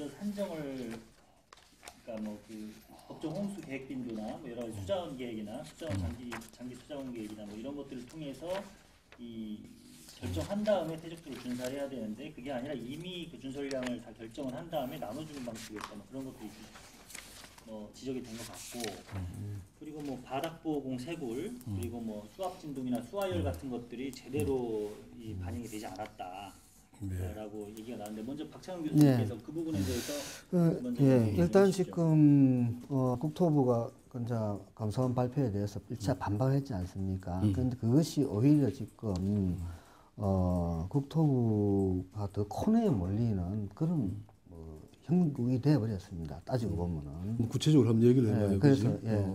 어떤 산정을 그러니까 뭐 그 법정 홍수 계획 빈도나 뭐 여러 가지 수자원 계획이나 수자원 장기 수자원 계획이나 뭐 이런 것들을 통해서 이 결정한 다음에 퇴적도를 준사해야 되는데 그게 아니라 이미 그 준설량을 다 결정을 한 다음에 나눠주는 방식이었다 뭐 그런 것들이 뭐 지적이 된 것 같고 그리고 뭐 바닥보공 쇄골 그리고 뭐 수압 진동이나 수화열 같은 것들이 제대로 이 반영이 되지 않았다. 라고 얘기가 나왔는데 먼저 박찬원 교수님께서 그 부분에 대해서 먼저 일단 지금 국토부가 이제 감사원 발표에 대해서 1차 반박했지 않습니까? 그런데 그것이 오히려 지금 국토부가 더 코너에 몰리는 그런 형국이 되어버렸습니다. 따지고 보면은. 구체적으로 한번 얘기를 해봐요. 그래서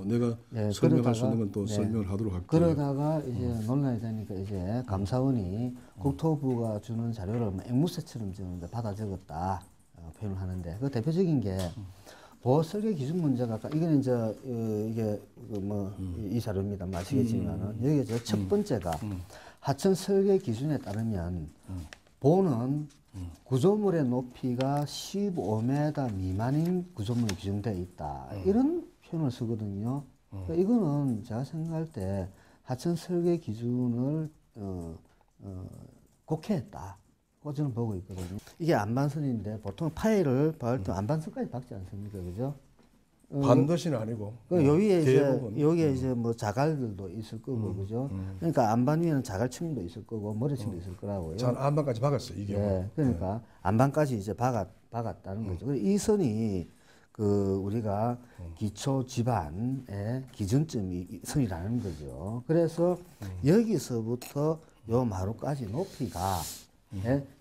내가 설명할 수 있는 건 또 설명을 하도록 할게요. 그러다가 이제 논란이 되니까 이제 감사원이 국토부가 주는 자료를 앵무새처럼 적는데 받아 적었다 표현을 하는데 그 대표적인 게 보호 설계 기준 문제가 이거는 이제 이게 이 자료입니다. 아시겠지만은 여기 이제 첫 번째가 하천 설계 기준에 따르면 보는 구조물의 높이가 15m 미만인 구조물이 규정되어 있다. 이런 표현을 쓰거든요. 그러니까 이거는 제가 생각할 때 하천 설계 기준을 곡해했다. 고 저는 보고 있거든요. 이게 안반선인데 보통 파일을 박을 때 안반선까지 박지 않습니까? 그죠? 반드시는 아니고. 여기에 대부분. 이제 여기에 이제 뭐 자갈들도 있을 거고 그죠? 그러니까 안반 위에는 자갈층도 있을 거고 모래층도 있을 거라고요. 전 안반까지 박았어요 이게. 그러니까 안반까지 이제 박았다는 거죠. 그리고 이 선이 그 우리가 기초 지반의 기준점이 선이라는 거죠. 그래서 여기서부터 요 마루까지 높이가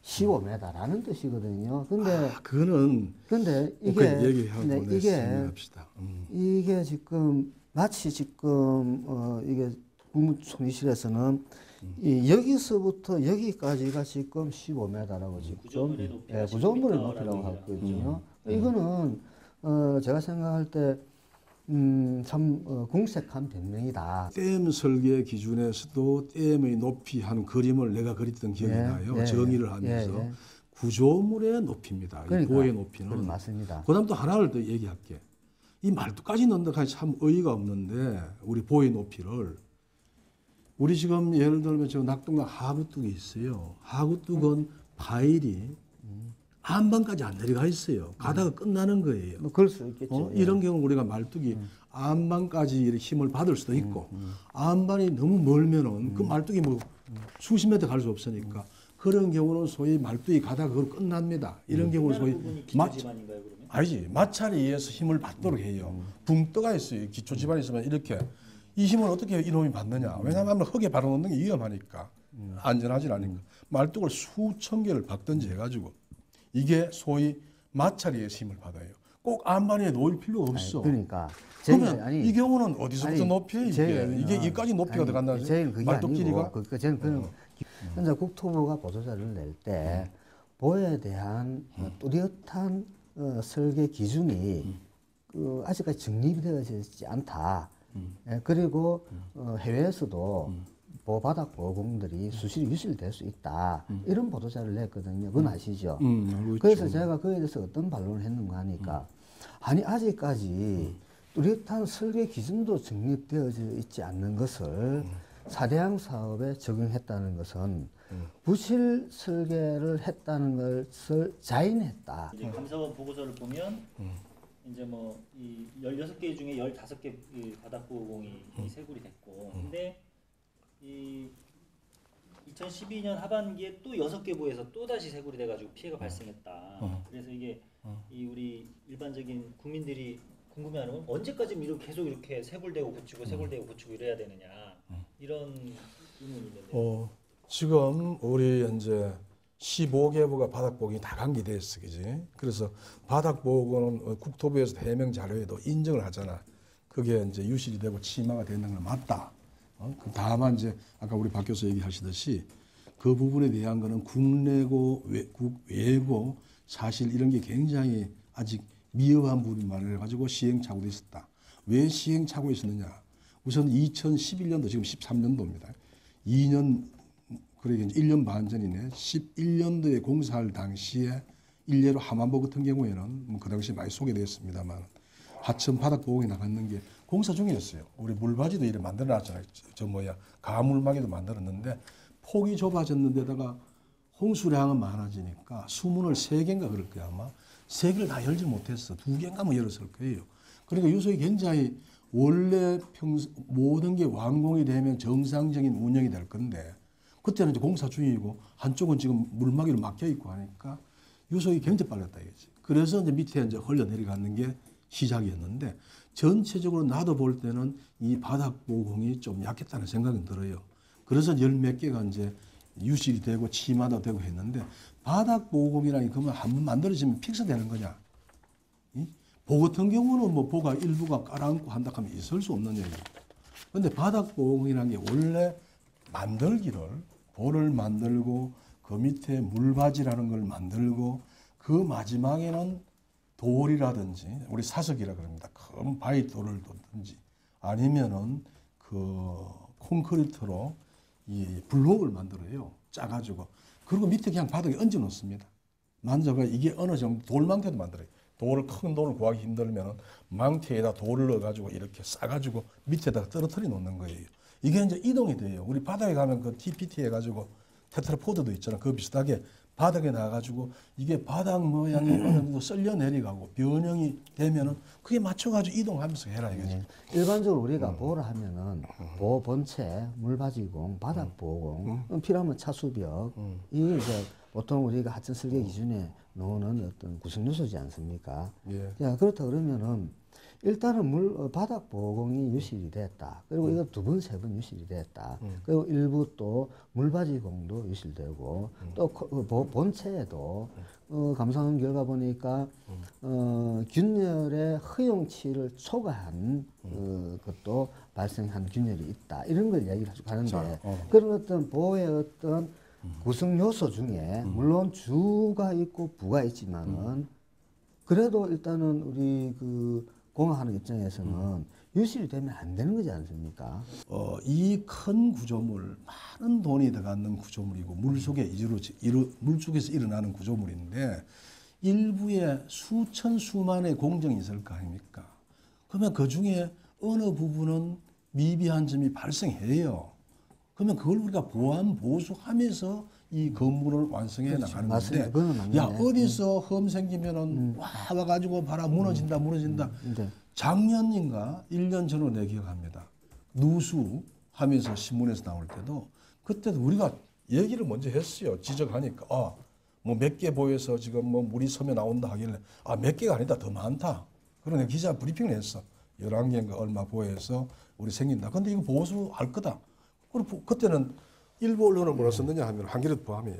15m라는 뜻이거든요. 근데 근데 이게 얘기합시다. 이게 지금 마치 지금 이게 국무총리실에서는 여기서부터 여기까지가 지금 15m라고 지금 구조물의 높이라고 하고 있거든요. 이거는 제가 생각할 때 참 궁색한 변명이다. 댐 설계 기준에서도 댐의 높이 한 그림을 내가 그렸던 기억이 나요. 정의를 하면서 구조물의 높이입니다. 그러니까, 이 보의 높이는. 맞습니다. 그다음 또 하나를 더 얘기할게. 이 말뚝까지 넣는다 참 어이가 없는데 우리 보의 높이를 우리 지금 예를 들면 저 낙동강 하구뚝이 있어요. 하구뚝은 파일이 안반까지 안 내려가 있어요. 가다가 끝나는 거예요. 뭐 그럴 수 있겠죠. 이런 경우 우리가 말뚝이 안반까지 이렇게 힘을 받을 수도 있고 안반이 너무 멀면은 그 말뚝이 뭐 수십 미터 갈 수 없으니까 그런 경우는 소위 말뚝이 가다가 그걸 끝납니다. 이런 경우는 소위 기초지반인가요 그러면? 아니지 마찰에 의해서 힘을 받도록 해요. 붕 떠가 있어요. 기초 지반이 있으면 이렇게 이 힘을 어떻게 이놈이 받느냐? 왜냐하면 흙에 바로 놓는 게 위험하니까 안전하지 않으니까 말뚝을 수천 개를 박든지 해가지고. 이게 소위 마찰에 힘을 받아요. 꼭 안반에 놓을 필요가 없어. 그러니까 그러면 이 경우는 어디서부터 높여 이게 이까지 높이가 들어간다는 말뚝 길이가? 저는 현재 국토부가 보도자료를 낼 때 보에 대한 뚜렷한 설계 기준이 아직까지 정립이 되어지지 않다. 그리고 해외에서도 바닥 보호공들이 수시로 유실될 수 있다. 이런 보도자를 냈거든요. 그건 아시죠? 그래서 제가 그에 대해서 어떤 반론을 했는가 하니까 아니 아직까지 뚜렷한 설계 기준도 정립되어져 있지 않는 것을 사대양 사업에 적용했다는 것은 부실 설계를 했다는 것을 자인했다. 이제 감사원 보고서를 보면 이제 뭐 이 16개 중에 15개 바닥보호공이 쇄골이 됐고 근데 이 2012년 하반기에 또 6개 부에서 또 다시 쇄골이 돼가지고 피해가 발생했다. 그래서 이게 이 우리 일반적인 국민들이 궁금해하는 건 언제까지 이렇게 계속 이렇게 쇄골되고 고치고 쇄골되고 고치고 이래야 되느냐 이런 의문이 있는데. 지금 우리 이제 15개 부가 바닥보호공이 다 관계됐어, 그지? 그래서 바닥보호공은 국토부에서 해명 자료에도 인정을 하잖아. 그게 이제 유실이 되고 침하가 되는 건 맞다. 다만 이제 아까 우리 박 교수 얘기하시듯이 그 부분에 대한 거는 국내고 외고 사실 이런 게 굉장히 아직 미흡한 부분이 많아가지고 시행착오도 있었다. 왜 시행착오가 있었느냐? 우선 2011년도 지금 13년도입니다. 2년 그러니까 1년 반 전이네. 11년도에 공사할 당시에 일례로 함안보 같은 경우에는 뭐 그 당시 많이 소개됐습니다만 하천 바닥 보호에 나갔는 게 공사 중이었어요. 우리 물바지도 이렇게 만들어놨잖아요. 가물막이도 만들었는데 폭이 좁아졌는데다가 홍수량은 많아지니까 수문을 3개인가 그럴 거야 아마. 3개를 다 열지 못했어. 2개인가 뭐 열었을 거예요. 그러니까 유속이 굉장히 원래 모든 게 완공이 되면 정상적인 운영이 될 건데 그때는 이제 공사 중이고 한쪽은 지금 물막이로 막혀 있고 하니까 유속이 굉장히 빨랐다 이거지. 그래서 이제 밑에 이제 흘러 내려가는 게 시작이었는데 전체적으로 나도 볼 때는 이 바닥 보공이 좀 약했다는 생각이 들어요. 그래서 10몇 개가 이제 유실이 되고 치마도 되고 했는데 바닥 보공이라는 게 그러면 한번 만들어지면 픽스되는 거냐? 보 같은 경우는 뭐 보가 일부가 깔아앉고 한다 하면 있을 수 없는 얘기예요. 그런데 바닥 보공이라는 게 원래 만들기를 보를 만들고 그 밑에 물바지라는 걸 만들고 그 마지막에는 돌이라든지 우리 사석이라 그럽니다. 큰 바위 돌을 뒀든지 아니면은 그 콘크리트로 이 블록을 만들어요. 짜가지고 그리고 밑에 그냥 바닥에 얹어 놓습니다. 만져봐 이게 어느 정도 돌망태도 만들어요. 큰 돌을 구하기 힘들면 망태에다 돌을 넣어가지고 이렇게 싸가지고 밑에다가 떨어뜨려 놓는 거예요. 이게 이제 이동이 돼요. 우리 바닥에 가면 그 TPT 해가지고 테트라포드도 있잖아. 그 비슷하게 바닥에 나가지고 이게 바닥 모양이 어느 정도 쓸려 내려가고 변형이 되면은 그게 맞춰가지고 이동하면서 해라 이거지. 네. 일반적으로 우리가 보호를 하면은 보호 본체, 물바지공, 바닥 보호공, 필요하면 차수벽 이 이제 보통 우리가 하천 설계 기준에 놓는 어떤 구성 요소지 않습니까? 예. 자, 그렇다 그러면은 일단은 바닥 보호공이 유실이 됐다. 그리고 이거 2번, 3번 유실이 됐다. 그리고 일부 또 물바지공도 유실되고 또 본체에도 감사원 결과 보니까 균열의 허용치를 초과한 것도 발생한 균열이 있다. 이런 걸 얘기를 하는데 그런 어떤 보호의 어떤 구성 요소 중에 물론 주가 있고 부가 있지만은 그래도 일단은 우리 그 공학하는 입장에서는 유실이 되면 안 되는 거지 않습니까? 이 큰 구조물, 많은 돈이 들어가는 구조물이고 물속에서 일어나는 구조물인데 일부에 수천 수만의 공정이 있을 거 아닙니까? 그러면 그 중에 어느 부분은 미비한 점이 발생해요. 그러면 그걸 우리가 보완 보수하면서 이 건물을 완성해 나가는 건데, 야 어디서 험 생기면은 와가지고 봐라 무너진다. 작년인가 1년 전으로 내 기억합니다. 누수 하면서 신문에서 나올 때도 그때도 우리가 얘기를 먼저 했어요. 지적하니까 뭐 몇 개 보여서 지금 뭐 물이 섬에 나온다 하길래 몇 개가 아니다 더 많다. 그러네 기자 브리핑을 했어. 11개인가 얼마 보여서 우리 생긴다. 근데 이거 보수할 거다. 그리고 그때는 일부 언론은 뭐라 썼느냐 하면 한겨레 포함이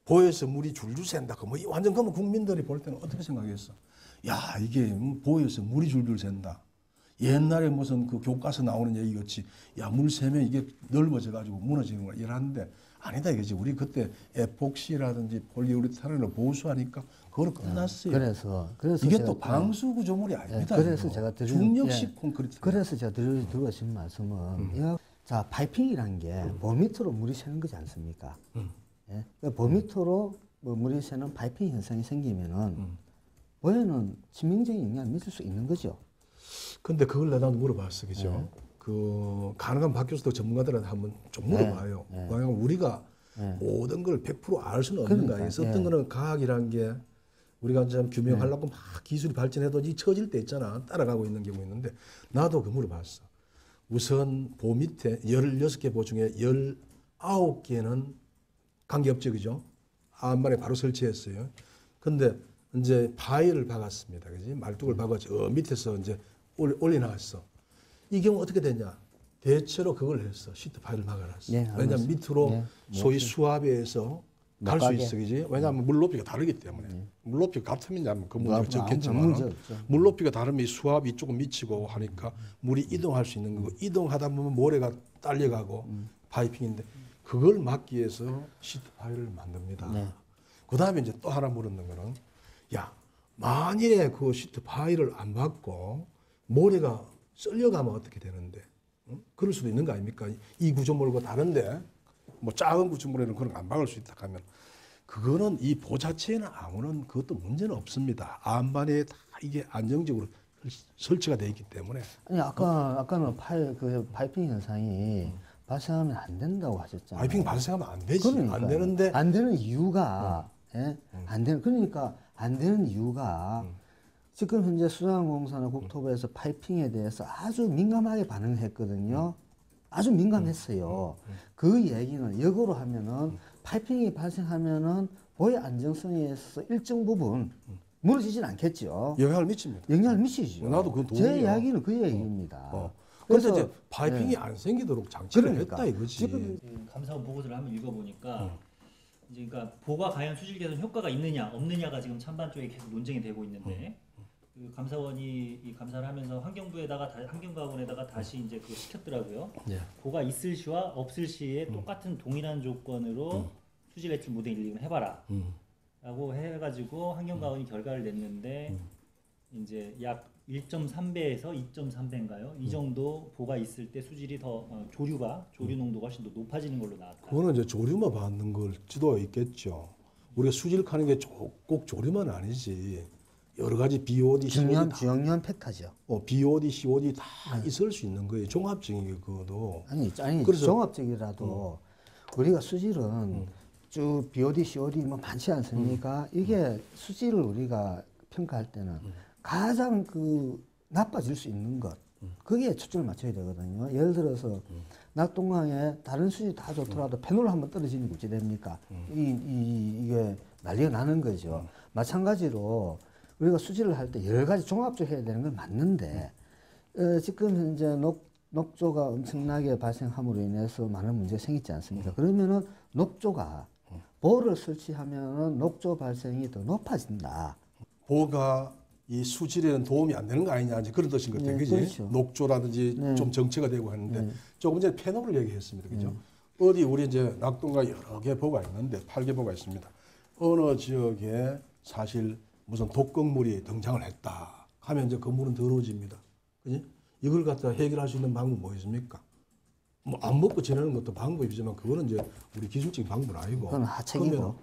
보에서 물이 줄줄 샌다. 뭐 완전 그러면 국민들이 볼 때는 어떻게 생각했어? 야 이게 보에서 물이 줄줄 샌다. 옛날에 무슨 그 교과서 나오는 얘기 같이 야 물 새면 이게 넓어져 가지고 무너지는 거야 이러는데 아니다 이거지. 우리 그때 에폭시라든지 폴리우레탄을 보수하니까 그걸로 끝났어요. 그래서 이게 또 방수 구조물이 아닙니다. 그래서 이거. 제가 중력식 콘크리트. 그래서 제가 드리고 싶은 말씀은 자 파이핑이란 게 보 밑으로 물이 새는 거지 않습니까? 예? 그러니까 보 밑으로 뭐 물이 새는 파이핑 현상이 생기면은 보에는 치명적인 영향을 미칠 수 있는 거죠. 근데 그걸 내가 물어봤어, 그죠? 그 가능한 박 교수도 전문가들한테 한번 좀 물어봐요. 왜냐면 우리가 모든 걸 100% 알 수는 없는 거예요. 어떤 거는 과학이란 게 우리가 이제 규명하려고 막 기술이 발전해도 이 처질 때 있잖아. 따라가고 있는 경우 있는데 나도 그 물어봤어. 우선 보 밑에 16개 보 중에 19개는 관계없죠, 그죠? 안만에 바로 설치했어요. 근데 이제 바위를 박았습니다. 그지? 말뚝을 박았죠. 밑에서 이제 올려놨어. 이 경우 어떻게 되냐? 대체로 그걸 했어. 시트 바위를 막아놨어. 왜냐하면 밑으로 소위 수압에서 갈 수 있어. 그지? 왜냐하면 물 높이가 다르기 때문에. 물 높이가 같으면 그 문제가 적겠지만 물 높이가 다르면 수압이 조금 미치고 하니까 물이 이동할 수 있는 거고 이동하다 보면 모래가 딸려가고 파이핑인데 그걸 막기 위해서 시트 바위를 만듭니다. 그 다음에 이제 또 하나 물었는 거는 야 만일에 그 시트 바위를 안 박고 모래가 썰려가면 어떻게 되는데? 그럴 수도 있는 거 아닙니까? 이 구조물과 다른데 뭐 작은 구조물에는 그런 거 안 박을 수 있다 하면 그거는 이 보 자체에는 아무런 그것도 문제는 없습니다. 안반에 다 이게 안정적으로 설치가 되어 있기 때문에. 아니 아까는 파이핑 현상이 발생하면 안 된다고 하셨잖아요. 파이핑 발생하면 안 되지. 그러니까요. 안 되는데 안 되는 이유가 안 되는 그러니까 안 되는 이유가 지금 현재 수자원공사나 국토부에서 파이핑에 대해서 아주 민감하게 반응했거든요. 아주 민감했어요. 그 얘기는 역으로 하면은 파이핑이 발생하면은 보의 안정성에서 일정 부분 무너지진 않겠죠. 영향을 미칩니다. 영향을 미치죠. 나도 그건 제 동의해요. 이야기는 그 얘기입니다. 그래서 그래서 이제 파이핑이 안 생기도록 장치를 했다 이거지. 지금 그 감사원 보고서를 한번 읽어보니까 이제 그러니까 보가 과연 수질 개선 효과가 있느냐 없느냐가 지금 찬반 쪽에 계속 논쟁이 되고 있는데 그 감사원이 이 감사를 하면서 환경과학원에다가 다시 이제 그거 시켰더라고요. 예. 보가 있을 시와 없을 시에 똑같은 동일한 조건으로 수질 배출 모델 1, 2를 해봐라. 라고 해가지고 환경과학원이 결과를 냈는데 이제 약 1.3배에서 2.3배인가요? 이 정도 보가 있을 때 수질이 더 조류 농도가 훨씬 더 높아지는 걸로 나왔다. 그거는 이제 조류만 받는 걸 지도가 있겠죠. 우리가 수질 하는 게 꼭 조류만 아니지. 여러 가지 BOD, COD 중요한 팩터죠. BOD, COD 다 있을 수 있는 거예요. 종합적인 거도. 아니 그래서- 종합적이라도 우리가 수질은 쭉 BOD, COD 뭐 많지 않습니까? 이게 수질을 우리가 평가할 때는 가장 나빠질 수 있는 것 거기에 초점을 맞춰야 되거든요. 예를 들어서 낙동강에 다른 수질 다 좋더라도 페놀 한번 떨어지는 게 어찌 됩니까? 이게 난리가 나는 거죠. 마찬가지로 우리가 수질을 할 때 여러 가지 종합적으로 해야 되는 건 맞는데 지금 현재 녹조가 엄청나게 발생함으로 인해서 많은 문제가 생기지 않습니까? 그러면은 녹조가 보를 설치하면은 녹조 발생이 더 높아진다. 보가 이 수질에는 도움이 안 되는 거 아니냐 이제 그런 뜻인 것 같아요. 네, 그지? 그렇죠. 녹조라든지 네. 좀 정체가 되고 하는데 네. 조금 전에 페놀을 얘기했습니다. 그죠? 어디 우리 이제 낙동강 여러 개 보가 있는데 8개 보가 있습니다. 어느 지역에 사실 무슨 독극물이 등장을 했다 하면 이제 그 물은 더러워집니다. 그지? 이걸 갖다 해결할 수 있는 방법은 뭐 있습니까? 뭐 안 먹고 지내는 것도 방법이지만 그거는 이제 우리 기술적인 방법은 아니고. 그건 하책이고.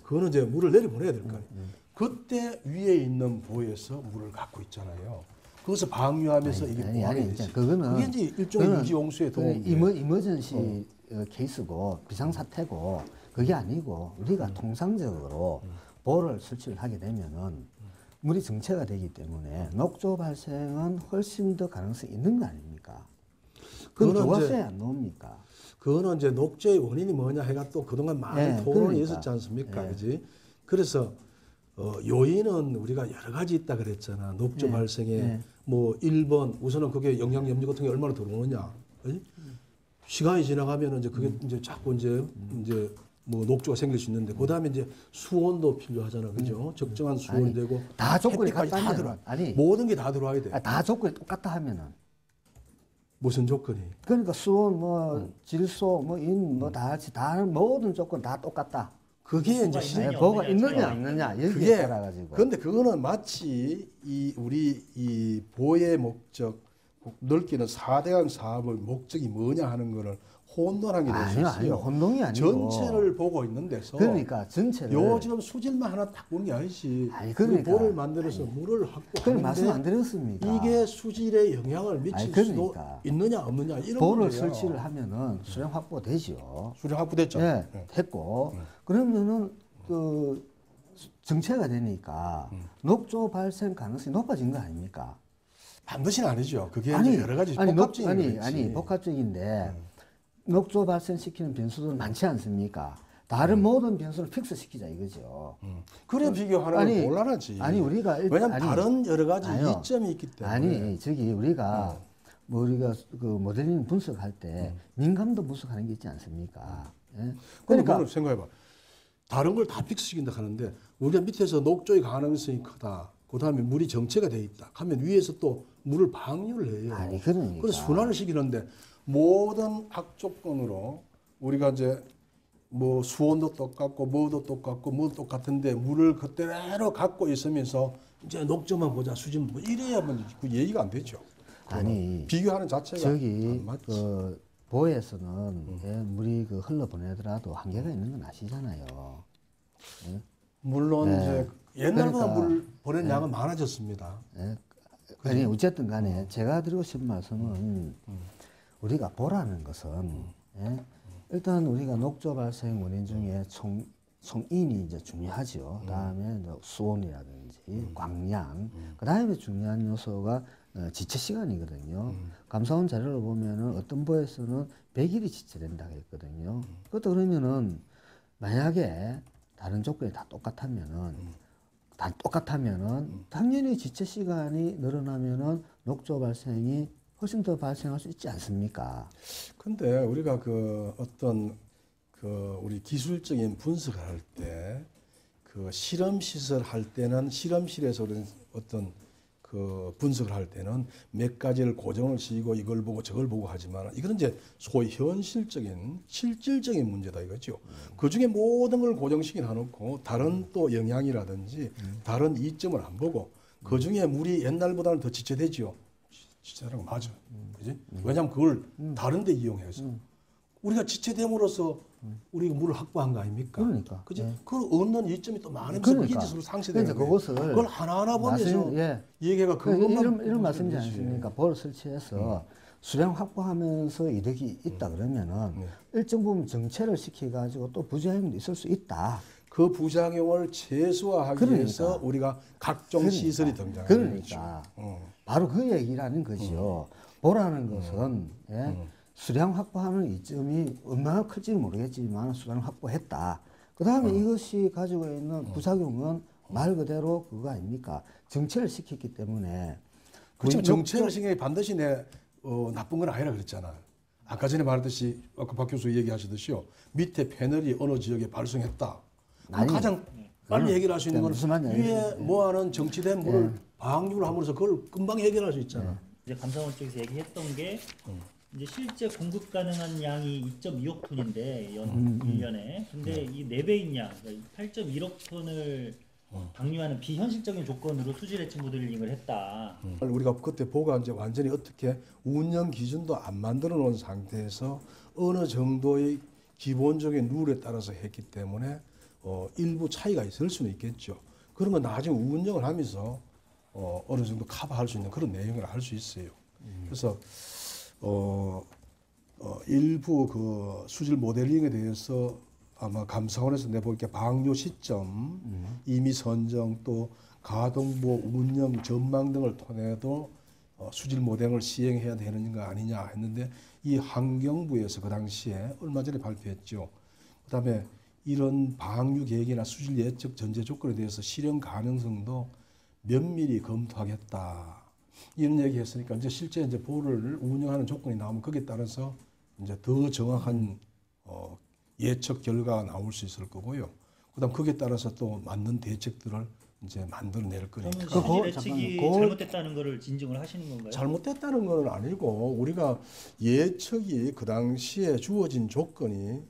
그거는 이제 물을 내려보내야 될 거 아니에요. 그때 위에 있는 보에서 물을 갖고 있잖아요. 그것을 방류하면서 이게 보완이 되지. 그게 이제 일종의 그거는 유지 홍수에 도움이 돼요. 이머전시 케이스고 비상사태고 그게 아니고 우리가 통상적으로 보를 설치를 하게 되면은 물이 정체가 되기 때문에 녹조 발생은 훨씬 더 가능성이 있는 거 아닙니까? 그건 그거는 교과서에 이제- 안 나옵니까? 그거는 이제 녹조의 원인이 뭐냐 해가 또 그동안 많은 네, 토론이 그러니까. 있었지 않습니까? 네. 그지? 그래서 요인은 우리가 여러 가지 있다 그랬잖아. 녹조 네. 발생에 네. 뭐 1번 우선은 그게 영양 염류 같은 게 얼마나 들어오느냐. 그지? 시간이 지나가면은 이제 그게 이제 자꾸 이제 뭐 녹조가 생길 수 있는데 그다음에 이제 수온도 필요하잖아. 그죠? 적정한 수온이 아니, 되고 다 조건이 햇빛까지 다 같다면, 들어와. 아니. 모든 게 다 들어와야 돼. 다 조건이 똑같다 하면은 무슨 조건이? 그러니까 수온 뭐 질소 뭐 인 뭐 다 같이 다 모든 조건 다 똑같다. 그게 이제 뭐가 시- 있느냐, 뭐가 없느냐, 있느냐 차이가 없느냐 여기에 그게 따라 가지고. 근데 그거는 마치 우리 이 보의 목적 넓기는 4대강 사업의 목적이 뭐냐 하는 거를 혼돈하게 될 수 아니요, 있어요. 아니요. 혼동이 아니고. 전체를 보고 있는 데서 그러니까 전체를. 요즘 수질만 하나 딱 보는 게 아니지. 아니, 우리 그러니까. 보를 만들어서 물을 그걸 말씀 안 확보하는데 드렸습니까? 이게 수질에 영향을 미칠 아니, 수도 그러니까. 있느냐 없느냐 이런 보를 문제야. 설치를 하면은 수량 확보되죠. 수량 확보됐죠. 예, 네. 했고 그러면은 정체가 되니까 녹조 발생 가능성이 높아진 거 아닙니까? 반드시는 아니죠. 그게 이제 여러 가지 복합적인 거겠지. 아니 복합적인데 녹조 발생시키는 변수들은 많지 않습니까? 다른 모든 변수를 픽스 시키자 이거죠. 그래 비교하는 건 곤란하지. 아니 우리가 왜냐하면 다른 여러 가지 아니요. 이점이 있기 때문에. 아니 저기 우리가 뭐 우리가 그 모델링 분석할 때 민감도 분석하는 게 있지 않습니까? 예? 그러니까 그걸 생각해봐. 다른 걸 다 픽스시킨다 하는데 우리가 밑에서 녹조의 가능성이 크다. 그다음에 물이 정체가 돼 있다. 하면 위에서 또 물을 방류를 해요. 아니 그러니까. 그래서 순환을 시키는데 모든 악조건으로 우리가 이제 뭐 수온도 똑같고 뭐도 똑같고 뭐도 똑같은데 물을 그대로 갖고 있으면서 이제 녹조만 보자 수질만 보자 이래야만 그 얘기가 안 되죠. 아니 비교하는 자체가 저기 안 맞지. 보에서는 예, 물이 흘러 보내더라도 한계가 있는 건 아시잖아요. 물론 네. 이제 옛날보다 그러니까, 물 보낸 양은 많아졌습니다. 예. 아니 어쨌든 간에 제가 드리고 싶은 말씀은 우리가 보라는 것은 예? 일단 우리가 녹조 발생 원인 중에 성인이 이제 중요하죠. 그다음에 이제 수온이라든지 광량, 그다음에 중요한 요소가 지체 시간이거든요. 감사원 자료를 보면은 어떤 부에서는 100일이 지체된다고 했거든요. 그것도 그러면은 만약에 다른 조건이 다 똑같다면은 당연히 지체 시간이 늘어나면은 녹조 발생이 훨씬 더 발생할 수 있지 않습니까? 근데 우리가 그 어떤 그 우리 기술적인 분석을 할 때 그 실험 시설 할 때는 실험실에서 우리는 어떤 그 분석을 할 때는 몇 가지를 고정을 시키고 이걸 보고 저걸 보고 하지만 이거는 이제 소위 현실적인 실질적인 문제다 이거죠. 그 중에 모든 걸 고정시켜 놔놓고 다른 또 영향이라든지 다른 이점을 안 보고 그 중에 물이 옛날보다는 더 지체되지요. 지체라는 거 맞아. 그지? 왜냐하면 그걸 다른 데 이용해서 우리가 지체됨으로써 우리가 물을 확보한 거 아닙니까? 그러니까. 그지? 예. 그 얻는 이점이 또 많으면서 그러니까. 그게 지수로 상쇄되는 그러니까 거예요. 그것을 그걸 하나하나 보면서 예. 얘기가 그것만 이런 말씀이지 않습니까? 볼을 설치해서 수량 확보하면서 이득이 있다 그러면은 일정 부분 정체를 시켜가지고 또 부작용도 있을 수 있다. 그 부작용을 최소화하기 그러니까. 위해서 우리가 각종 시설이 등장하는 그러니까 거죠. 바로 그 얘기라는 거지요. 보라는 것은 예? 수량 확보하는 이점이 얼마나 클지는 모르겠지만 수량 확보했다. 그 다음에 이것이 가지고 있는 부작용은 말 그대로 그거 아닙니까? 정체를 시켰기 때문에 그렇지만 정체를 신경이 반드시 나쁜 건 아니라 그랬잖아. 아까 전에 말했듯이 아까 박 교수 얘기하시듯이요. 밑에 패널이 어느 지역에 발생했다. 아니, 가장 빨리 해결할 수 있는 건 무슨 말인지 위에 뭐하는 정치된 물을 방류를 함으로써 그걸 금방 해결할 수 있잖아. 이제 감사원 쪽에서 얘기했던 게 이제 실제 공급 가능한 양이 2.2억 톤인데 연 1년에 근데 이 4배인 양, 그러니까 8.1억 톤을 방류하는 비현실적인 조건으로 수질 해치 모델링을 했다. 우리가 그때 보고 이제 완전히 어떻게 운영 기준도 안 만들어 놓은 상태에서 어느 정도의 기본적인 룰에 따라서 했기 때문에 일부 차이가 있을 수는 있겠죠. 그런 건 나중에 운영을 하면서 어느 정도 커버할 수 있는 그런 내용을 할 수 있어요. 그래서 일부 그 수질 모델링에 대해서 아마 감사원에서 내볼 게 방류 시점, 임의 선정 또 가동부 운영 전망 등을 통해도 수질 모델을 시행해야 되는 거 아니냐 했는데 이 환경부에서 그 당시에 얼마 전에 발표했죠. 그다음에 이런 방류 계획이나 수질 예측 전제 조건에 대해서 실현 가능성도 면밀히 검토하겠다. 이런 얘기 했으니까 이제 실제 이제 보를 운영하는 조건이 나오면 거기에 따라서 이제 더 정확한 예측 결과가 나올 수 있을 거고요. 그다음 거기에 따라서 또 맞는 대책들을 이제 만들어낼 거니까. 그러면 수질 예측이 잘못됐다는 거를 인정을 하시는 건가요? 잘못됐다는 건 아니고 우리가 예측이 그 당시에 주어진 조건이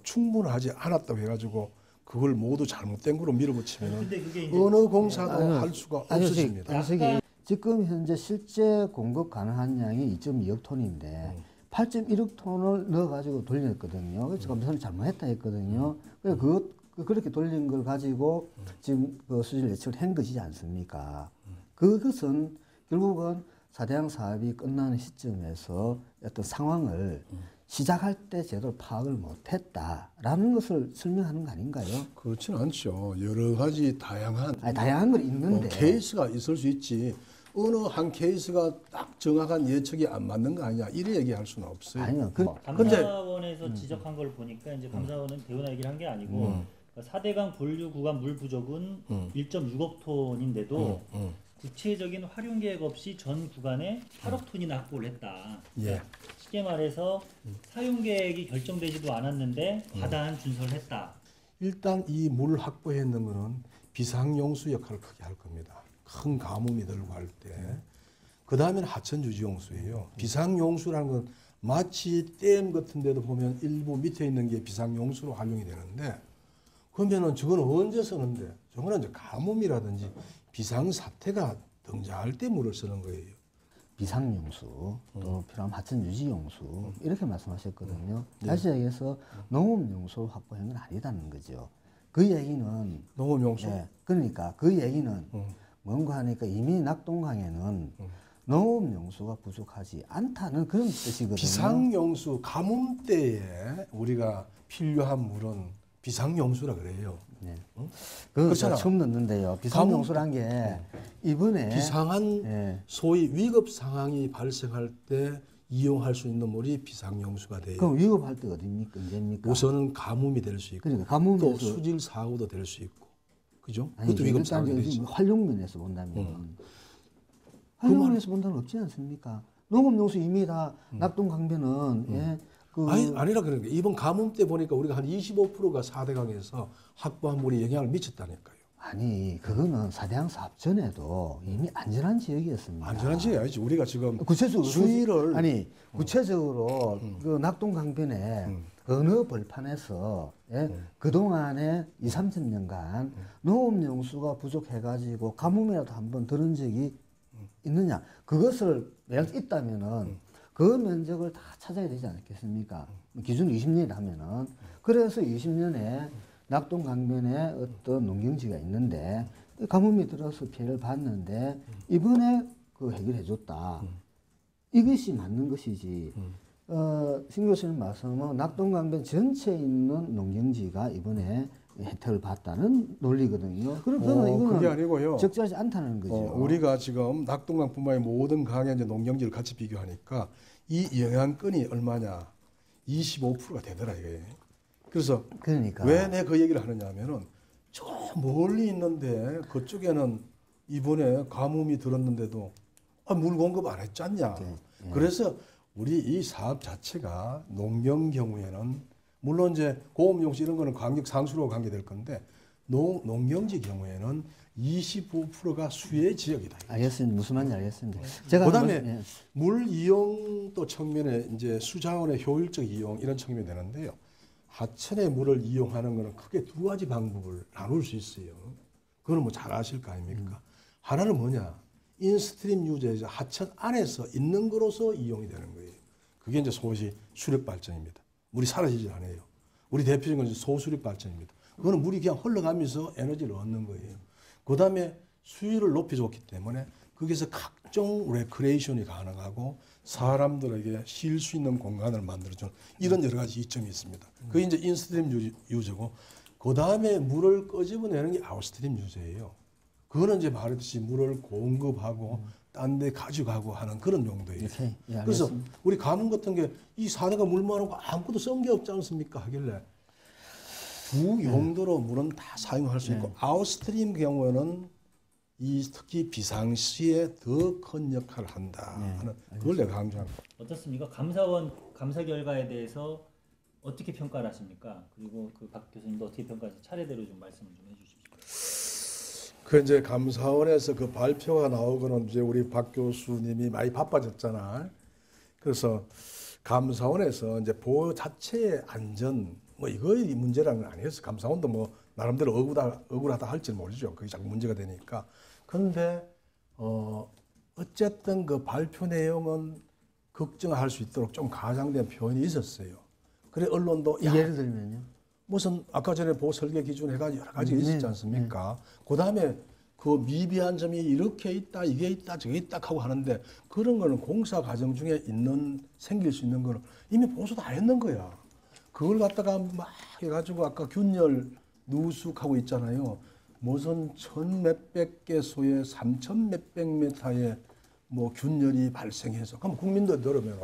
충분하지 않았다고 해가지고 그걸 모두 잘못된 거로 밀어붙이면 근데 그게 이제 어느 공사도 할 수가 없어집니다. 안식이 지금 현재 실제 공급 가능한 양이 2.2억 톤인데 8.1억 톤을 넣어가지고 돌렸거든요. 그래서 감사원이 잘못했다 했거든요. 그래서 그렇게 돌린 걸 가지고 지금 그 수질 예측을 한 것이지 않습니까? 그것은 결국은 4대양 사업이 끝나는 시점에서 어떤 상황을 시작할 때 제대로 파악을 못했다라는 것을 설명하는 거 아닌가요? 그렇지는 않죠. 여러 가지 다양한 다양한 건 있는데 케이스가 있을 수 있지. 어느 한 케이스가 딱 정확한 예측이 안 맞는 거 아니냐 이래 얘기할 수는 없어요. 아니요. 감사원에서 지적한 걸 보니까 이제 감사원은 대우나 얘기를 한 게 아니고 4대강 본류 구간 물 부족은 1.6억 톤인데도 구체적인 활용 계획 없이 전 구간에 8억 톤이나 확보를 했다. 그러니까 쉽게 말해서 사용 계획이 결정되지도 않았는데 과다한 준설을 했다. 일단 이 물 확보했는 거는 비상용수 역할을 크게 할 겁니다. 큰 가뭄이 들고 할 때. 그 다음에는 하천 유지용수예요. 비상용수라는 건 마치 댐 같은 데도 보면 일부 밑에 있는 게 비상용수로 활용이 되는데 그러면은 저건 언제 쓰는데? 저거는 이제 가뭄이라든지 비상사태가 등장할 때 물을 쓰는 거예요. 비상용수 또 필요하면 하천 유지용수 이렇게 말씀하셨거든요. 다시 얘기해서 농업용수 확보한 건 아니다는 거죠. 그 얘기는 농업용수. 예, 그러니까 그 얘기는 뭔가 하니까 이미 낙동강에는 농업용수가 부족하지 않다는 그런 뜻이거든요. 비상용수 가뭄 때에 우리가 필요한 물은 비상용수라 그래요. 네. 응? 그거 그렇잖아. 처음 넣는데요. 비상용수란 게 이번에 비상한 예. 소위 위급 상황이 발생할 때 이용할 수 있는 물이 비상용수가 돼요. 그럼 위급할 때 어디입니까? 언제입니까? 우선은 가뭄이 될 수 있고 그러니까 또 가뭄에서 수질 사고도 될 수 있고, 그죠? 아니, 그것도 위급 일단 상황이 이제 되지. 활용면에서 본다면 활용면에서 본다면 없지 않습니까? 농업용수 이미 다 낙동강변은 예, 그 아니라 그러는 게 이번 가뭄 때 보니까 우리가 한 25%가 4대강에서 확보한 물이 영향을 미쳤다니까요. 아니 그거는 사대강 사업 전에도 이미 안전한 지역이었습니다. 안전한 지역이 아니지. 우리가 지금 구체적으로 수위를 구체적으로 그 낙동강변에 어느 벌판에서 예? 그동안에 2, 30년간 농업용수가 부족해가지고 가뭄이라도 한번 들은 적이 있느냐? 그것을 만약 있다면은 그 면적을 다 찾아야 되지 않겠습니까? 기준 20년이라면은 그래서 20년에 낙동강변에 어떤 농경지가 있는데 가뭄이 들어서 피해를 봤는데 이번에 그 해결해줬다. 이것이 맞는 것이지. 신 교수님 말씀은 낙동강변 전체에 있는 농경지가 이번에 혜택을 받다는 논리거든요. 그러면 이거는 그게 아니고요. 적절하지 않다는 거죠. 우리가 지금 낙동강뿐만 아니라 모든 강의 이제 농경지를 같이 비교하니까 이 영향권이 얼마냐? 25%가 되더라 이게. 그래서 그러니까 왜 내 그 얘기를 하느냐 하면은 저 멀리 있는데 그쪽에는 이번에 가뭄이 들었는데도 물 공급 안 했잖냐. 그래서 우리 이 사업 자체가 농경 경우에는 물론 이제 고업용수 이런 거는 강력 상수로 관계될 건데 농경지 경우에는 25%가 수혜 지역이다. 알겠습니다. 무슨 말인지 알겠습니다. 제가 그다음에 한번, 예. 물 이용 또 측면에 이제 수자원의 효율적 이용 이런 측면이 되는데요. 하천의 물을 이용하는 것은 크게 두 가지 방법을 나눌 수 있어요. 그거는 뭐 잘 아실 거 아닙니까? 하나는 뭐냐? 인스트림 유제에서 하천 안에서 있는 거로서 이용이 되는 거예요. 그게 이제 소위 수력 발전입니다. 물이 사라지지 않아요. 우리 대표적인 건 소수력 발전입니다. 그거는 물이 그냥 흘러가면서 에너지를 얻는 거예요. 그 다음에 수위를 높여줬기 때문에 거기서 각종 레크레이션이 가능하고 사람들에게 쉴 수 있는 공간을 만들어주는 이런 여러 가지 이점이 있습니다. 그게 이제 인스트림 유제고, 그 다음에 물을 끄집어내는 게 아웃스트림 유제예요. 그거는 이제 말했듯이 물을 공급하고 딴 데 가져가고 하는 그런 용도예요. 오케이. 예, 그래서 알겠습니다. 우리 가뭄 같은 게 이 사대가 물 많고 아무것도 쓴 게 없지 않습니까 하길래 두 용도로 물은 다 사용할 수 있고 아웃스트림 경우에는 이 특히 비상시에 더 큰 역할을 한다 하는 그걸 내가 강조합니다. 어떻습니까? 감사원 감사 결과에 대해서 어떻게 평가를 하십니까? 그리고 그 박 교수님도 어떻게 평가하시는지 차례대로 좀 말씀을 좀 해주십시오. 그 이제 감사원에서 그 발표가 나오고는 이제 우리 박 교수님이 많이 바빠졌잖아. 그래서 감사원에서 이제 보호 자체의 안전 뭐 이거의 문제라는 건 아니었어. 감사원도 뭐 나름대로 억울하다 할지는 모르죠. 그게 자꾸 문제가 되니까. 그런데 어쨌든 그 발표 내용은 걱정할 수 있도록 좀 가장된 표현이 있었어요. 그래 언론도 예를 들면요. 무슨 아까 전에 보호 설계 기준 해가지고 여러 가지가 있었지 않습니까? 그 다음에 그 미비한 점이 이렇게 있다, 이게 있다, 저게 있다 하고 하는데 그런 거는 공사 과정 중에 생길 수 있는 거는 이미 보수 다 했는 거야. 그걸 갖다가 막 해가지고 아까 균열 누수하고 있잖아요. 무슨 1,000몇백 개소에 3,000몇백 메타의 뭐 균열이 발생해서 그럼 국민들 들으면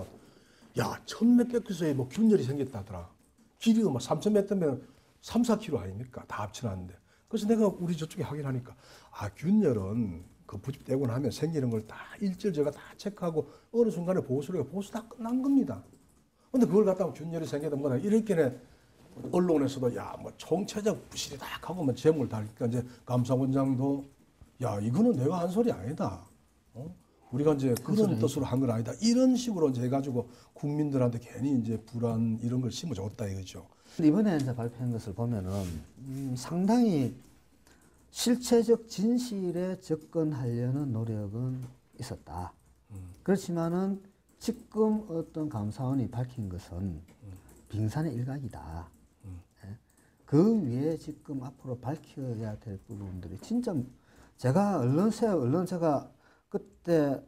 야 1,000몇백 개소에 뭐 균열이 생겼다더라. 길이가 막 3,000m면 3, 4km 아닙니까? 다 합쳐놨는데. 그래서 내가 우리 저쪽에 확인하니까 균열은 그 부집되고 나면 생기는 걸 다 일절 제가 다 체크하고 어느 순간에 보수 다 끝난 겁니다. 근데 그걸 갖다가 균열이 생기든 뭐다 이렇게 언론에서도 뭐 총체적 부실이다 하고 뭐 제목을 달니까 이제 감사원장도 이거는 내가 한 소리 아니다. 우리가 이제 그런 뜻으로 한 건 아니다. 이런 식으로 이제 해가지고 국민들한테 괜히 이제 불안 이런 걸 심어줬다 이거죠. 이번에 이제 발표한 것을 보면은 상당히 실체적 진실에 접근하려는 노력은 있었다. 그렇지만은 지금 어떤 감사원이 밝힌 것은 빙산의 일각이다. 그 위에 지금 앞으로 밝혀야 될 부분들이 진짜 제가 언론 제가 그때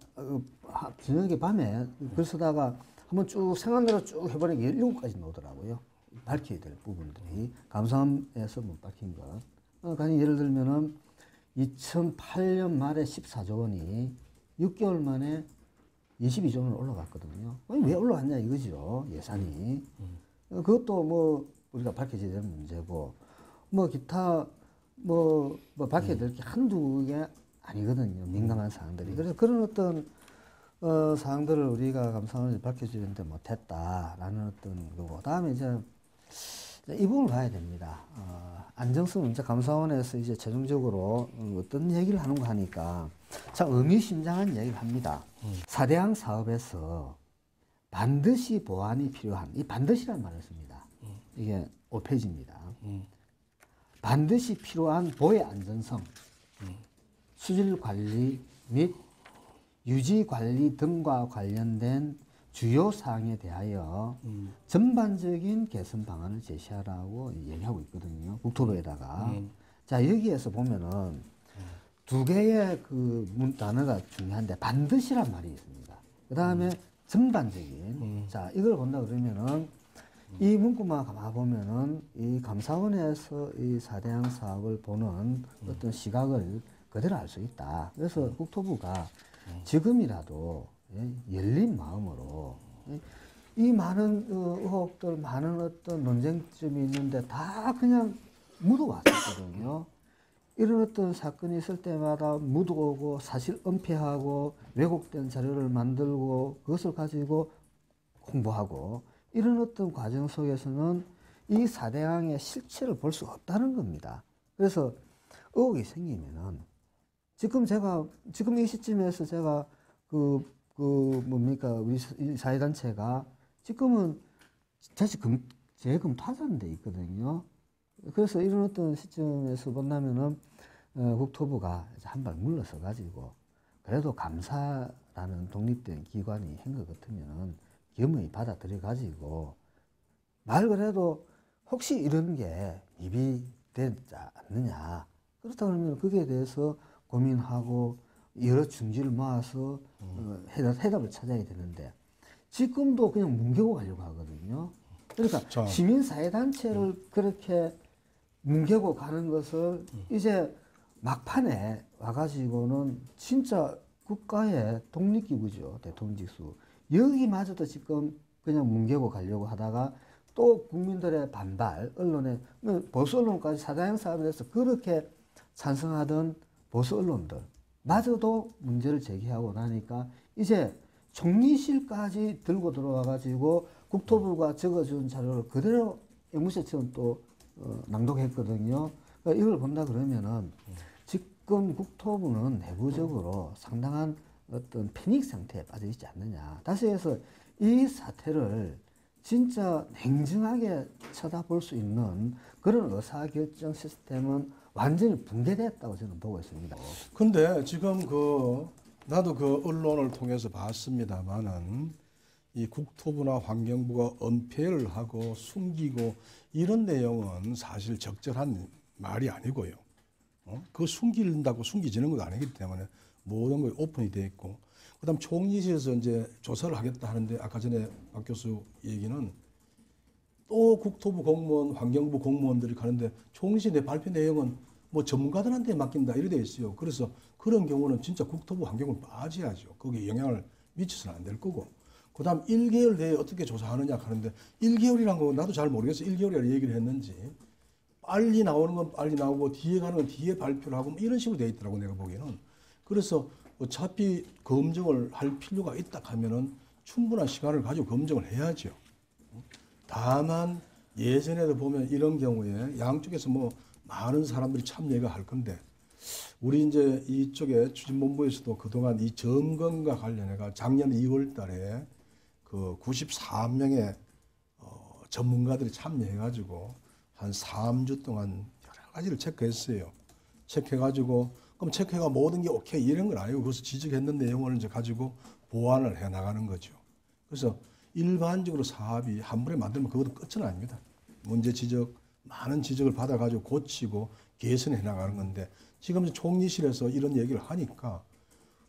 저녁에 밤에 글 쓰다가 한번 쭉 생각대로 쭉 해보니까 17가지 나오더라고요. 밝혀야 될 부분들이 감사함에서 못 밝힌 것. 그러니까 예를 들면은 2008년 말에 14조 원이 6개월 만에 22조 원으로 올라갔거든요. 왜 올라갔냐 이거죠, 예산이. 그것도 뭐 우리가 밝혀져야 되는 문제고, 뭐 기타 뭐 밝혀야 될 게 한두 개 아니거든요, 민감한 사항들이. 그래서 그런 어떤 사항들을 우리가 감사원에서 밝혀주는데 못했다라는 어떤 거고, 다음에 이제 이 부분을 봐야 됩니다. 안정성 문제 감사원에서 이제 최종적으로 어떤 얘기를 하는가 하니까 참 의미심장한 얘기를 합니다. 4대항 사업에서 반드시 보완이 필요한, 이 반드시란 말을 씁니다. 이게 5페이지입니다. 반드시 필요한 보해 안전성, 수질 관리 및 유지 관리 등과 관련된 주요 사항에 대하여 전반적인 개선 방안을 제시하라고 얘기하고 있거든요. 국토부에다가. 자, 여기에서 보면은 두 개의 그 단어가 중요한데 반드시란 말이 있습니다. 그 다음에 전반적인. 자, 이걸 본다 그러면은 이 문구만 가만 보면은 이 감사원에서 이 4대항 사업을 보는 어떤 시각을 그대로 알 수 있다. 그래서 국토부가 지금이라도 열린 마음으로 이 많은 의혹들, 많은 어떤 논쟁점이 있는데 다 그냥 묻어왔었거든요. 이런 어떤 사건이 있을 때마다 묻어오고 사실 은폐하고 왜곡된 자료를 만들고 그것을 가지고 홍보하고 이런 어떤 과정 속에서는 이 4대항의 실체를 볼 수 없다는 겁니다. 그래서 의혹이 생기면은 지금 이 시점에서 제가 뭡니까, 우리 사회단체가 지금은 다시 재검 타자는 데 있거든요. 그래서 이런 어떤 시점에서 본다면은, 국토부가 한 발 물러서 가지고, 그래도 감사라는 독립된 기관이 한 것 같으면은, 겸허히 받아들여 가지고, 말 그래도 혹시 이런 게 미비되지 않느냐. 그렇다 그러면 거기에 대해서 고민하고, 여러 중지를 모아서 해답을 찾아야 되는데 지금도 그냥 뭉개고 가려고 하거든요. 그러니까 자, 시민사회단체를 그렇게 뭉개고 가는 것을 이제 막판에 와가지고는 진짜 국가의 독립기구죠. 대통령직수. 여기마저도 지금 그냥 뭉개고 가려고 하다가 또 국민들의 반발, 언론의, 보수 언론까지 4대항 사업에 대해서 그렇게 찬성하던 보수 언론들 마저도 문제를 제기하고 나니까 이제 총리실까지 들고 들어와 가지고 국토부가 적어준 자료를 그대로 앵무새처럼 또 낭독했거든요. 그러니까 이걸 본다 그러면은 지금 국토부는 내부적으로 상당한 어떤 패닉 상태에 빠져 있지 않느냐. 다시 해서 이 사태를 진짜 냉정하게 쳐다볼 수 있는 그런 의사결정 시스템은 완전히 붕괴됐다고 저는 보고 있습니다. 근데 지금 나도 그 언론을 통해서 봤습니다만은 이 국토부나 환경부가 은폐를 하고 숨기고 이런 내용은 사실 적절한 말이 아니고요. 그거 숨긴다고 숨기지는 것도 아니기 때문에 모든 게 오픈이 돼 있고, 그다음 총리실에서 이제 조사를 하겠다 하는데 아까 전에 박 교수 얘기는 또 국토부 공무원, 환경부 공무원들이 가는데 총리실의 발표 내용은 뭐 전문가들한테 맡긴다 이래 돼 있어요. 그래서 그런 경우는 진짜 국토부 환경을 빠져야죠. 거기에 영향을 미쳐서는 안 될 거고. 그다음 1개월 내에 어떻게 조사하느냐 하는데 1개월이란 거 나도 잘 모르겠어요. 1개월이라 얘기를 했는지. 빨리 나오는 건 빨리 나오고 뒤에 가는 건 뒤에 발표를 하고 뭐 이런 식으로 돼 있더라고 내가 보기에는. 그래서 어차피 검증을 할 필요가 있다 하면은 충분한 시간을 가지고 검증을 해야죠. 다만 예전에도 보면 이런 경우에 양쪽에서 뭐 많은 사람들이 참여가 할 건데 우리 이제 이쪽에 추진본부에서도 그동안 이 점검과 관련해가 작년 2월 달에 그 94명의 전문가들이 참여해가지고 한 3주 동안 여러 가지를 체크했어요. 체크해가지고 그럼 체크가 모든 게 오케이 이런 건 아니고 그래서 지적했는 내용을 이제 가지고 보완을 해 나가는 거죠. 그래서 일반적으로 사업이 한 번에 만들면 그것도 끝은 아닙니다. 문제 지적 많은 지적을 받아가지고 고치고 개선해 나가는 건데 지금 이제 총리실에서 이런 얘기를 하니까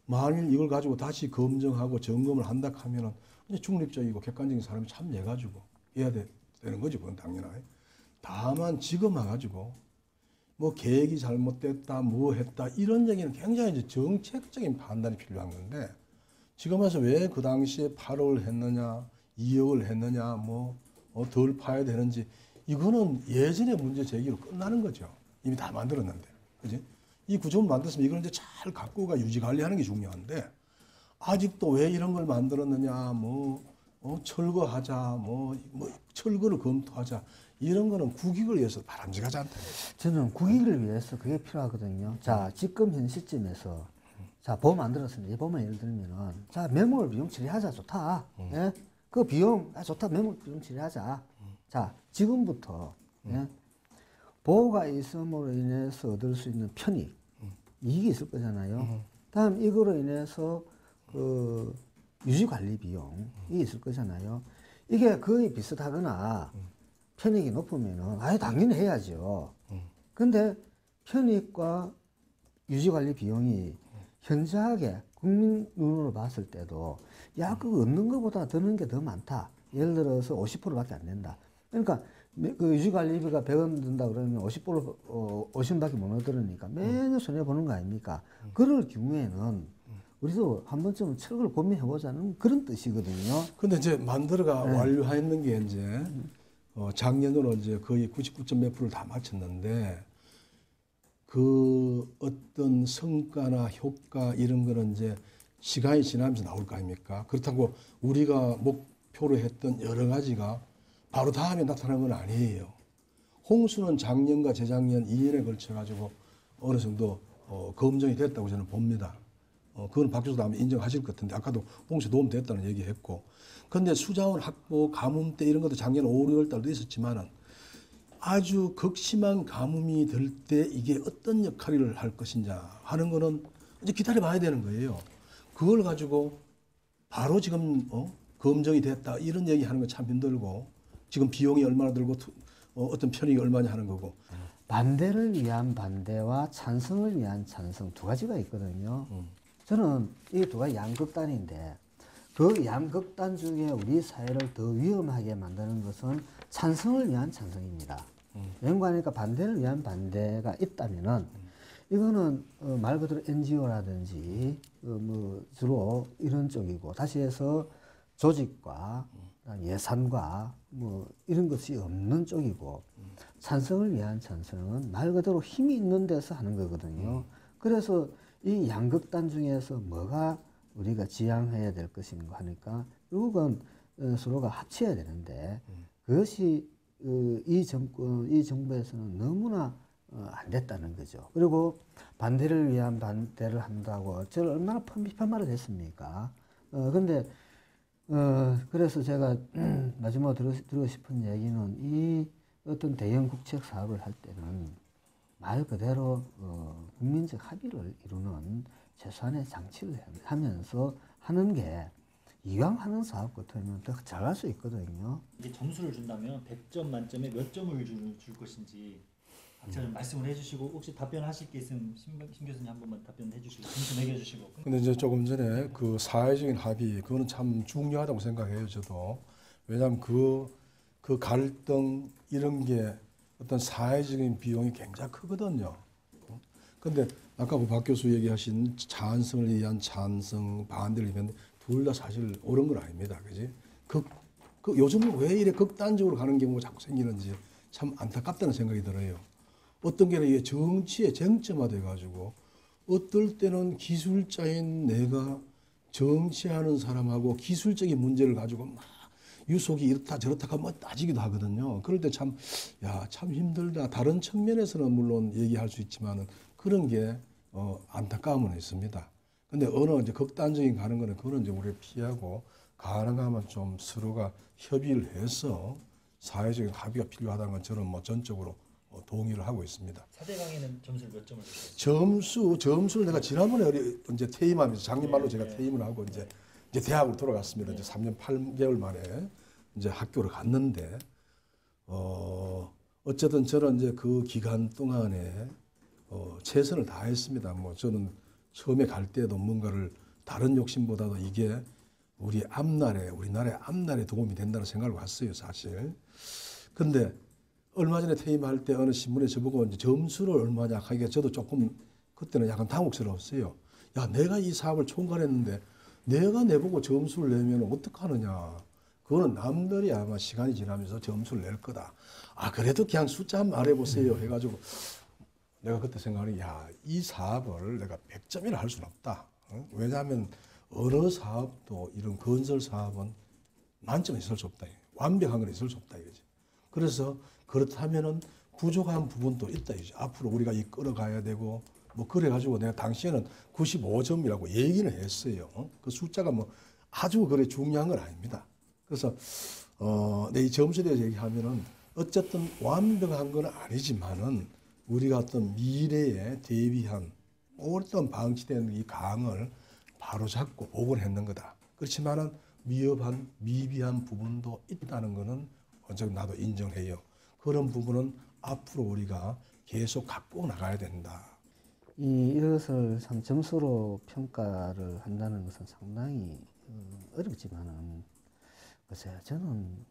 만일 이걸 가지고 다시 검증하고 점검을 한다 하면은 이제 중립적이고 객관적인 사람이 참여해가지고 해야 되는 거지, 그건 당연하게. 다만 지금 와가지고 뭐 계획이 잘못됐다, 뭐 했다 이런 얘기는 굉장히 이제 정책적인 판단이 필요한 건데 지금 와서 왜 그 당시에 8억을 했느냐, 2억을 했느냐, 뭐 덜 파야 되는지 이거는 예전에 문제 제기로 끝나는 거죠. 이미 다 만들었는데, 그지? 이 구조물 만들었으면 이걸 이제 잘 갖고 가 유지 관리하는 게 중요한데 아직도 왜 이런 걸 만들었느냐, 철거하자, 철거를 검토하자 이런 거는 국익을 위해서 바람직하지 않다. 저는 국익을 위해서 그게 필요하거든요. 자, 지금 현 시점에서 자, 보험 만들었습니다. 이 보험을 예를 들면은 자, 매몰 비용 처리하자, 좋다. 예? 그 비용 좋다, 매몰 비용 처리하자. 자, 지금부터 예? 보호가 있음으로 인해서 얻을 수 있는 편익, 이익이 있을 거잖아요. 다음 이거로 인해서 그 유지 관리 비용이 있을 거잖아요. 이게 거의 비슷하거나 편익이 높으면은 아예 당연히 해야죠. 근데 편익과 유지 관리 비용이 현저하게 국민 눈으로 봤을 때도 야, 그거 얻는 것보다 드는 게 더 많다. 예를 들어서 50%밖에 안 된다. 그러니까 그 유지 관리비가 100원 든다 그러면 50% 50원밖에 못 얻으니까 매년 손해 보는 거 아닙니까? 그럴 경우에는 우리도 한 번쯤 철거를 고민해 보자는 그런 뜻이거든요. 근데 이제 만들어가 완료했는 게 이제 작년으로 이제 거의 99.몇 %를 다 마쳤는데 그 어떤 성과나 효과 이런 거는 이제 시간이 지나면서 나올 거 아닙니까? 그렇다고 우리가 목표로 했던 여러 가지가 바로 다음에 나타나는 건 아니에요. 홍수는 작년과 재작년 2년에 걸쳐 가지고 어느 정도 검증이 됐다고 저는 봅니다. 그건 박 교수도 아마 인정하실 것 같은데 아까도 홍수 도움 됐다는 얘기했고, 그런데 수자원 확보, 가뭄 때 이런 것도 작년 5, 6월 달도 있었지만은 아주 극심한 가뭄이 들 때 이게 어떤 역할을 할 것이냐 하는 거는 이제 기다려봐야 되는 거예요. 그걸 가지고 바로 지금 검증이 됐다 이런 얘기하는 거 참 힘들고 지금 비용이 얼마나 들고 어떤 편익이 얼마냐 하는 거고. 반대를 위한 반대와 찬성을 위한 찬성 두 가지가 있거든요. 저는 이 두 가지 양극단인데 그 양극단 중에 우리 사회를 더 위험하게 만드는 것은 찬성을 위한 찬성입니다. 왠가하니까 반대를 위한 반대가 있다면은 이거는 말 그대로 NGO라든지 뭐 주로 이런 쪽이고 다시 해서 조직과 예산과 뭐 이런 것이 없는 쪽이고 찬성을 위한 찬성은 말 그대로 힘이 있는 데서 하는 거거든요. 그래서 이 양극단 중에서 뭐가 우리가 지향해야 될 것인가 하니까 결국은 서로가 합쳐야 되는데 그것이 이 정부에서는 너무나 안 됐다는 거죠. 그리고 반대를 위한 반대를 한다고 저를 얼마나 비판말을 했습니까? 근데 그래서 제가 마지막으로 드리고 싶은 얘기는 이 어떤 대형 국책 사업을 할 때는 말 그대로 국민적 합의를 이루는 최소한의 장치를 하면서 하는 게 이왕 하는 사업 같으면 더 잘할 수 있거든요. 이게 점수를 준다면 100점 만점에 몇 점을 줄 것인지 각자 말씀을 해주시고 혹시 답변하실 게 있으면 심 교수님 한 번만 답변해 주시고 점수 매겨주시고. 근데 이제 조금 전에 그 사회적인 합의 그거는 참 중요하다고 생각해요, 저도. 왜냐하면 그 갈등 이런 게 어떤 사회적인 비용이 굉장히 크거든요. 근데 아까 그 박 교수 얘기하신 찬성을 위한 찬성, 반대를 위한 둘 다 사실 옳은 건 아닙니다, 그지? 요즘은 왜 이래 극단적으로 가는 경우가 자꾸 생기는지 참 안타깝다는 생각이 들어요. 어떤 게는 이게 정치의 쟁점화돼 가지고 어떨 때는 기술자인 내가 정치하는 사람하고 기술적인 문제를 가지고 막 유속이 이렇다 저렇다 하면 따지기도 하거든요. 그럴 때 참 힘들다. 다른 측면에서는 물론 얘기할 수 있지만은 그런 게 안타까움은 있습니다. 근데 어느 이제 극단적인 가는 거는 그거는 이제 우리가 피하고 가능하면 좀 서로가 협의를 해서 사회적인 합의가 필요하다는 건 저는 뭐 전적으로 동의를 하고 있습니다. 4대 강의는 점수를 몇 점을 주세요? 점수를 내가 지난번에 이제 퇴임하면서 작년 말로 제가 퇴임을 하고 이제 대학으로 돌아갔습니다. 이제 3년 8개월 만에 이제 학교를 갔는데 어쨌든 저는 이제 그 기간 동안에 최선을 다했습니다. 뭐 저는 처음에 갈 때도 뭔가를 다른 욕심보다도 이게 우리나라의 앞날에 도움이 된다는 생각을 했어요, 사실. 근데 얼마 전에 퇴임할 때 어느 신문에 저보고 이제 점수를 얼마냐 하기가 저도 조금 그때는 약간 당혹스러웠어요. 야, 내가 이 사업을 총괄했는데 내가 내보고 점수를 내면 어떡하느냐. 그거는 남들이 아마 시간이 지나면서 점수를 낼 거다. 아, 그래도 그냥 숫자 한번 말해보세요. 해가지고 내가 그때 생각하니, 야, 이 사업을 내가 100점이라 할 수는 없다. 왜냐하면 어느 사업도 이런 건설 사업은 만점이 있을 수 없다. 완벽한 건 있을 수 없다. 이거지. 그래서 그렇다면은 부족한 부분도 있다. 이제 앞으로 우리가 이 끌어가야 되고 뭐 그래가지고 내가 당시에는 95점이라고 얘기는 했어요. 그 숫자가 뭐 아주 그래 중요한 건 아닙니다. 그래서 내 이 점수에 대해서 얘기하면은 어쨌든 완벽한 건 아니지만은 우리가 어떤 미래에 대비한 오랫동안 방치된 이 강을 바로잡고 복원했는 거다. 그렇지만은 미비한 부분도 있다는 거는 어차피 나도 인정해요. 그런 부분은 앞으로 우리가 계속 갖고 나가야 된다. 이것을 참 점수로 평가를 한다는 것은 상당히 어렵지만은 글쎄요, 저는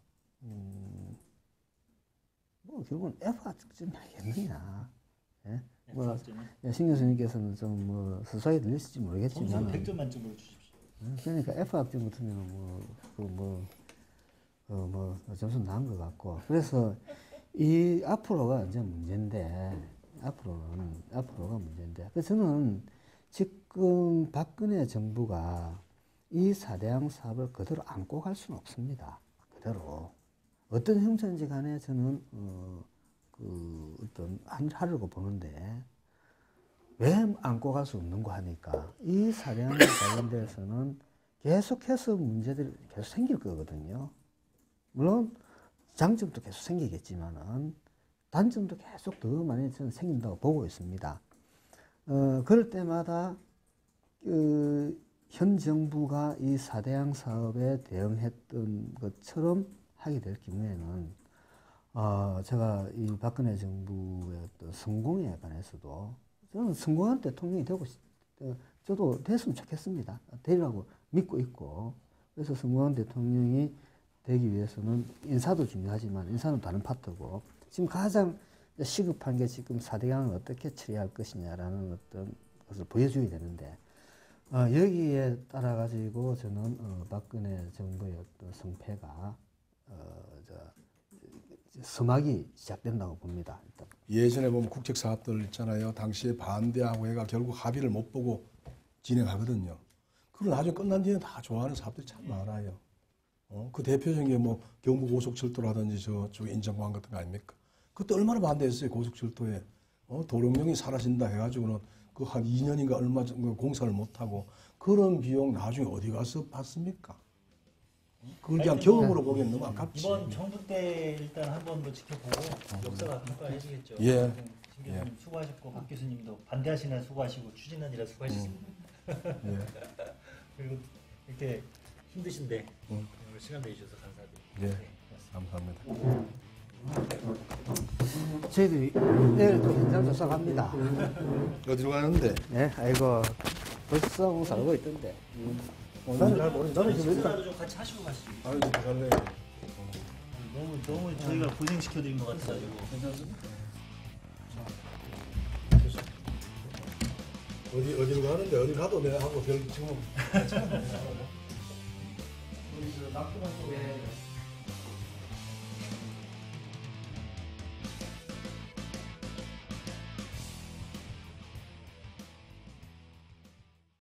뭐 결국은 F학점이 알겠느냐. 예? 뭐 신 교수님께서는 좀 뭐 수사에 들렸을지 모르겠지만 점수 100점 만점으로 주십시오. 그러니까 F학점 같으면 점수 나은 것 같고, 그래서 이 앞으로가 이제 문제인데, 앞으로가 문제인데, 그래서 저는 지금 박근혜 정부가 이 4대양 사업을 그대로 안고 갈 수는 없습니다. 그대로 어떤 형태인지 간에 저는 어떤 하려고 보는데, 왜 안고 갈 수 없는가 하니까 이 4대양에 관련돼서는 계속해서 문제들이 계속 생길 거거든요. 물론 장점도 계속 생기겠지만은 단점도 계속 더 많이 저는 생긴다고 보고 있습니다. 그럴 때마다 현 정부가 이 4대양 사업에 대응했던 것처럼 하게 될 경우에는 제가 이 박근혜 정부의 어떤 성공에 관해서도 저는 성공한 대통령이 되고 저도 됐으면 좋겠습니다. 되리라고 믿고 있고, 그래서 성공한 대통령이 되기 위해서는 인사도 중요하지만 인사는 다른 파트고, 지금 가장 시급한 게 지금 4대강을 어떻게 처리할 것이냐라는 어떤 것을 보여줘야 되는데, 여기에 따라 가지고 저는 박근혜 정부의 어떤 성패가 서막이 시작된다고 봅니다. 일단. 예전에 보면 국책 사업들 있잖아요. 당시에 반대하고 해가 결국 합의를 못 보고 진행하거든요. 그걸 나중에 끝난 뒤에 다 좋아하는 사업들이 참 많아요. 그 대표적인 게 뭐 경부 고속철도라든지 저쪽 인천공항 같은 거 아닙니까? 그때 얼마나 반대했어요, 고속철도에. 도롱뇽이 사라진다 해가지고는 그 한 2년인가 얼마 정도 공사를 못하고, 그런 비용 나중에 어디 가서 받습니까? 그걸 그냥 경험으로 보기엔 너무 아깝지. 이번 정부 때 일단 한 번 더 지켜보고 역사가 평가해주겠죠. 예. 신 교수님 수고하셨고, 박 교수님도 반대하시느라 수고하시고 추진하느라 수고하셨습니다. 예. 그리고 이렇게 힘드신데 오늘 시간 내주셔서 감사드립니다. 예. 네, 감사합니다. 저희들이 내일 또 현장 조사 갑니다. 어디로 가는데? 네, 아이고 벌써 살고 있던데. 나는 잘 모르는데 저는 지금 일단 식사도 좀 같이 하시고 가시죠. 아유, 잘네. 너무 저희가 고생시켜드린 것 같아가지고. 어디로 가는데? 어디 가도 내가 하고 별 지금 우리 그 낙동강 쪽에